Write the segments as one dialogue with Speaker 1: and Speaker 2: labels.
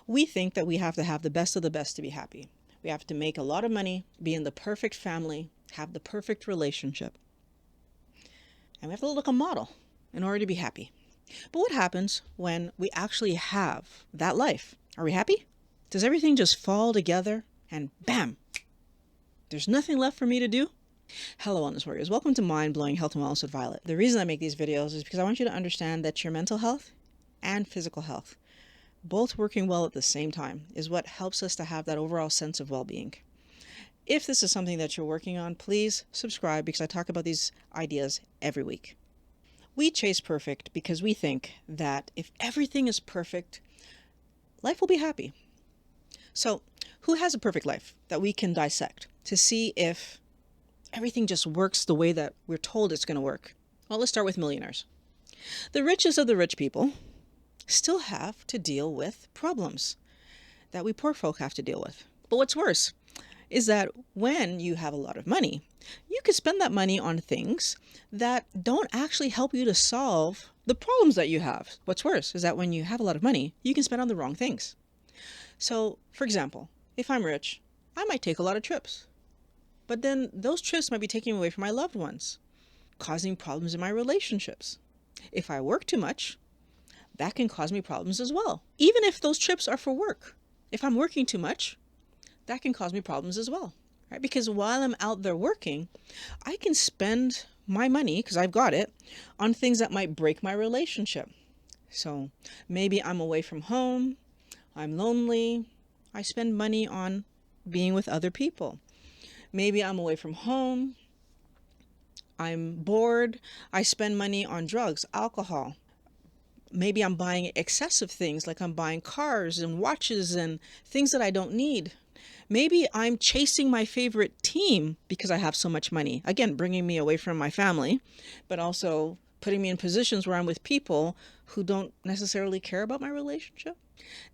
Speaker 1: We think that we have to have the best of the best to be happy. We have to make a lot of money, be in the perfect family, have the perfect relationship, and we have to look a model in order to be happy. But what happens when we actually have that life? Are we happy? Does everything just fall together and bam, there's nothing left for me to do? Hello, Wellness Warriors. Welcome to Mind Blowing Health and Wellness with Violet. The reason I make these videos is because I want you to understand that your mental health and physical health, both working well at the same time, is what helps us to have that overall sense of well-being. If this is something that you're working on, please subscribe because I talk about these ideas every week. We chase perfect because we think that if everything is perfect, life will be happy. So, who has a perfect life that we can dissect to see if everything just works the way that we're told it's going to work? Well, let's start with millionaires. The richest of the rich people still have to deal with problems that we poor folk have to deal with. But what's worse is that when you have a lot of money, you can spend that money on things that don't actually help you to solve the problems that you have. What's worse is that when you have a lot of money, you can spend on the wrong things. So, for example, if I'm rich, I might take a lot of trips. But then those trips might be taking away from my loved ones, causing problems in my relationships. If I work too much, that can cause me problems as well. Even if those trips are for work. If I'm working too much, that can cause me problems as well, right? Because while I'm out there working, I can spend my money, because I've got it, on things that might break my relationship. So maybe I'm away from home, I'm lonely, I spend money on being with other people. Maybe I'm away from home, I'm bored, I spend money on drugs, alcohol. Maybe I'm buying excessive things, like I'm buying cars and watches and things that I don't need. Maybe I'm chasing my favorite team because I have so much money. Again, bringing me away from my family, but also putting me in positions where I'm with people who don't necessarily care about my relationship.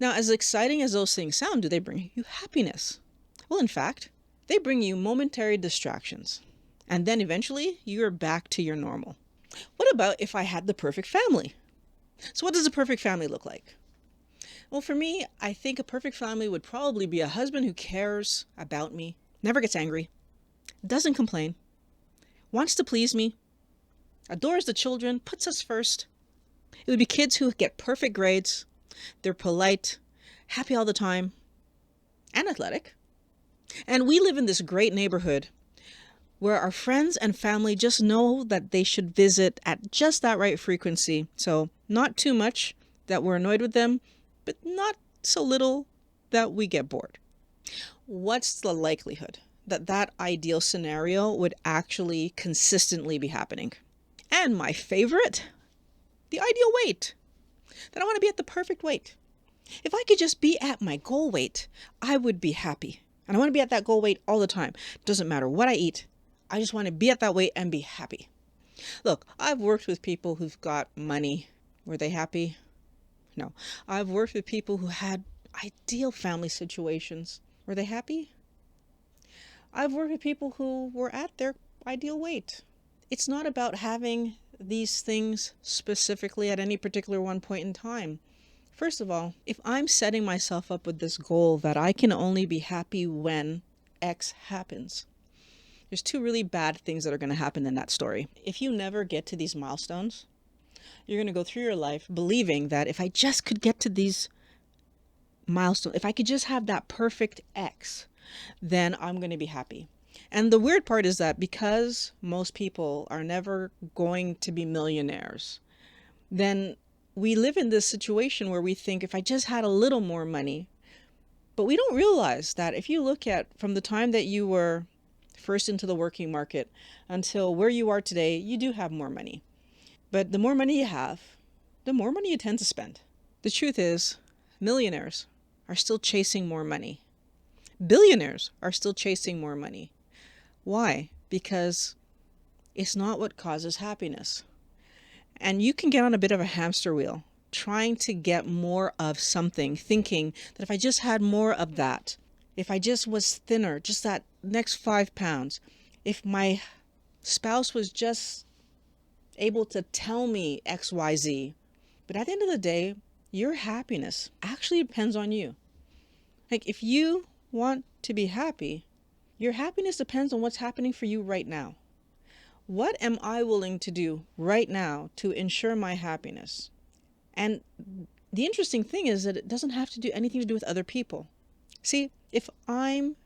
Speaker 1: Now, as exciting as those things sound, do they bring you happiness? Well, in fact, they bring you momentary distractions. And then eventually you're back to your normal. What about if I had the perfect family? So what does a perfect family look like? Well, for me, I think a perfect family would probably be a husband who cares about me, never gets angry, doesn't complain, wants to please me, adores the children, puts us first. It would be kids who get perfect grades, they're polite, happy all the time, and athletic. And we live in this great neighborhood where our friends and family just know that they should visit at just that right frequency. So not too much that we're annoyed with them, but not so little that we get bored. What's the likelihood that that ideal scenario would actually consistently be happening? And my favorite, the ideal weight. That I want to be at the perfect weight. If I could just be at my goal weight, I would be happy. And I want to be at that goal weight all the time. Doesn't matter what I eat. I just want to be at that weight and be happy. Look, I've worked with people who've got money. Were they happy? No. I've worked with people who had ideal family situations. Were they happy? I've worked with people who were at their ideal weight. It's not about having these things specifically at any particular one point in time. First of all, if I'm setting myself up with this goal that I can only be happy when X happens, there's two really bad things that are going to happen in that story. If you never get to these milestones, you're going to go through your life believing that if I just could get to these milestones, if I could just have that perfect X, then I'm going to be happy. And the weird part is that because most people are never going to be millionaires, then we live in this situation where we think if I just had a little more money, but we don't realize that if you look at from the time that you were first into the working market until where you are today, you do have more money. But the more money you have, the more money you tend to spend. The truth is, millionaires are still chasing more money. Billionaires are still chasing more money. Why? Because it's not what causes happiness. And you can get on a bit of a hamster wheel, trying to get more of something, thinking that if I just had more of that, if I just was thinner, just that next 5 pounds, if my spouse was just able to tell me XYZ. But at the end of the day, your happiness actually depends on you. Like, if you want to be happy, your happiness depends on what's happening for you right now. What am I willing to do right now to ensure my happiness? And the interesting thing is that it doesn't have to do anything to do with other people. See, if I'm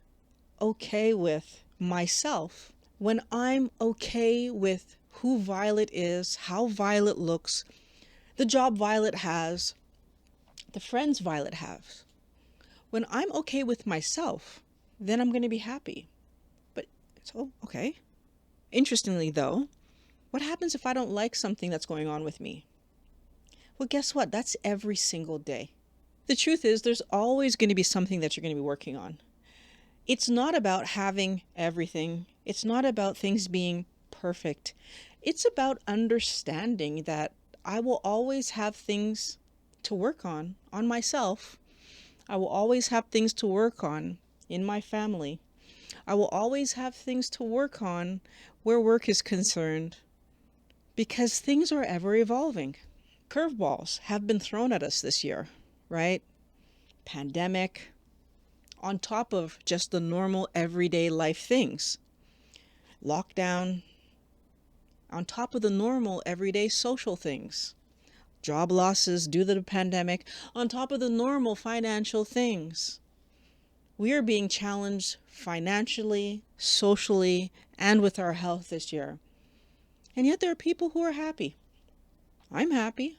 Speaker 1: okay with myself, when I'm okay with who Violet is, how Violet looks, the job Violet has, the friends Violet has, when I'm okay with myself, then I'm going to be happy. But so, okay. Interestingly, though, what happens if I don't like something that's going on with me? Well, guess what? That's every single day. The truth is, there's always going to be something that you're going to be working on. It's not about having everything. It's not about things being perfect. It's about understanding that I will always have things to work on myself. I will always have things to work on in my family. I will always have things to work on where work is concerned, because things are ever evolving. Curveballs have been thrown at us this year, right? Pandemic, on top of just the normal everyday life things. Lockdown, on top of the normal everyday social things. Job losses due to the pandemic, on top of the normal financial things. We are being challenged financially, socially, and with our health this year. And yet there are people who are happy. I'm happy.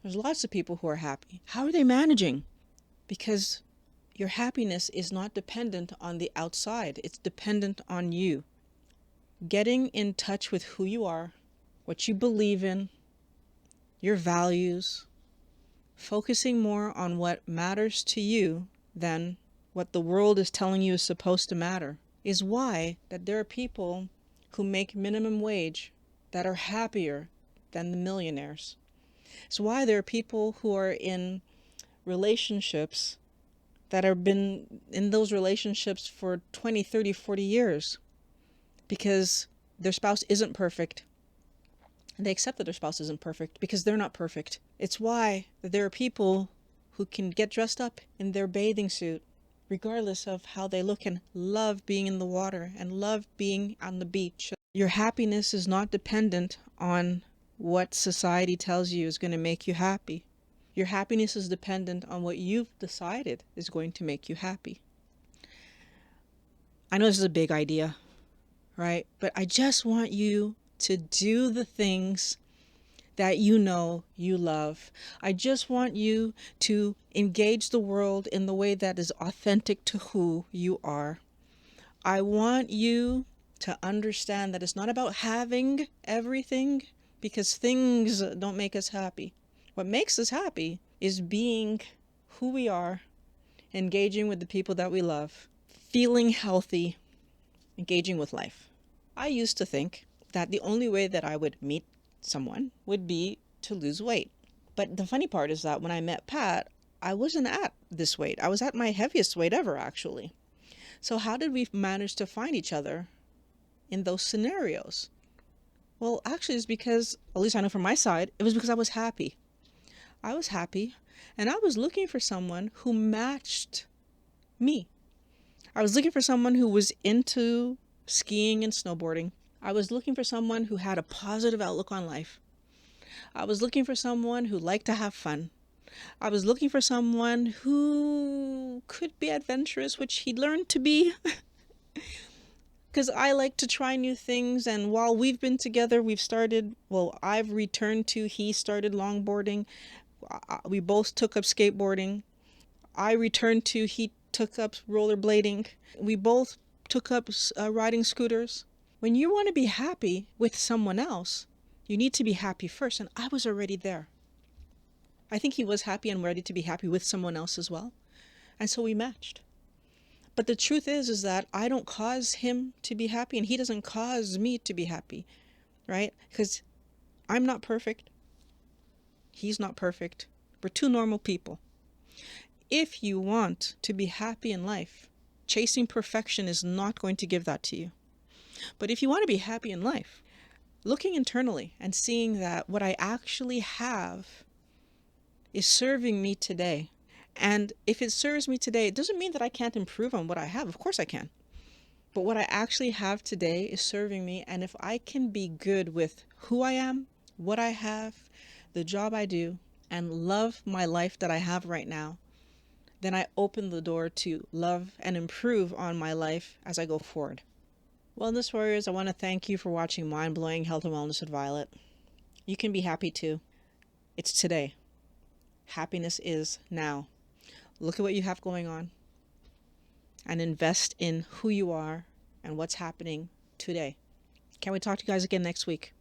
Speaker 1: There's lots of people who are happy. How are they managing? Because your happiness is not dependent on the outside. It's dependent on you. Getting in touch with who you are, what you believe in, your values, focusing more on what matters to you than what the world is telling you is supposed to matter, is why that there are people who make minimum wage that are happier than the millionaires. It's why there are people who are in relationships that have been in those relationships for 20, 30, 40 years because their spouse isn't perfect. And they accept that their spouse isn't perfect because they're not perfect. It's why there are people who can get dressed up in their bathing suit regardless of how they look and love being in the water and love being on the beach. Your happiness is not dependent on what society tells you is going to make you happy. Your happiness is dependent on what you've decided is going to make you happy. I know this is a big idea, right? But I just want you to do the things that you know you love. I just want you to engage the world in the way that is authentic to who you are. I want you to understand that it's not about having everything, because things don't make us happy. What makes us happy is being who we are, engaging with the people that we love, feeling healthy, engaging with life. I used to think that the only way that I would meet someone would be to lose weight. But the funny part is that when I met Pat, I wasn't at this weight. I was at my heaviest weight ever, actually. So how did we manage to find each other in those scenarios? Well, actually, it's because, at least I know from my side, it was because I was happy. I was happy, and I was looking for someone who matched me. I was looking for someone who was into skiing and snowboarding. I was looking for someone who had a positive outlook on life. I was looking for someone who liked to have fun. I was looking for someone who could be adventurous, which he learned to be. Because I like to try new things, and while we've been together, I've returned to, he started longboarding. We both took up skateboarding. I returned to, he took up rollerblading. We both took up riding scooters. When you want to be happy with someone else, you need to be happy first, and I was already there. I think he was happy and ready to be happy with someone else as well, and so we matched. But the truth is that I don't cause him to be happy, and he doesn't cause me to be happy, right? Because I'm not perfect. He's not perfect. We're two normal people. If you want to be happy in life, chasing perfection is not going to give that to you. But if you want to be happy in life, looking internally and seeing that what I actually have is serving me today, And if it serves me today, it doesn't mean that I can't improve on what I have. Of course I can. But what I actually have today is serving me. And if I can be good with who I am, what I have, the job I do, and love my life that I have right now, then I open the door to love and improve on my life as I go forward. Wellness Warriors, I want to thank you for watching Mind Blowing Health and Wellness with Violet. You can be happy too. It's today. Happiness is now. Look at what you have going on and invest in who you are and what's happening today. Can't we talk to you guys again next week?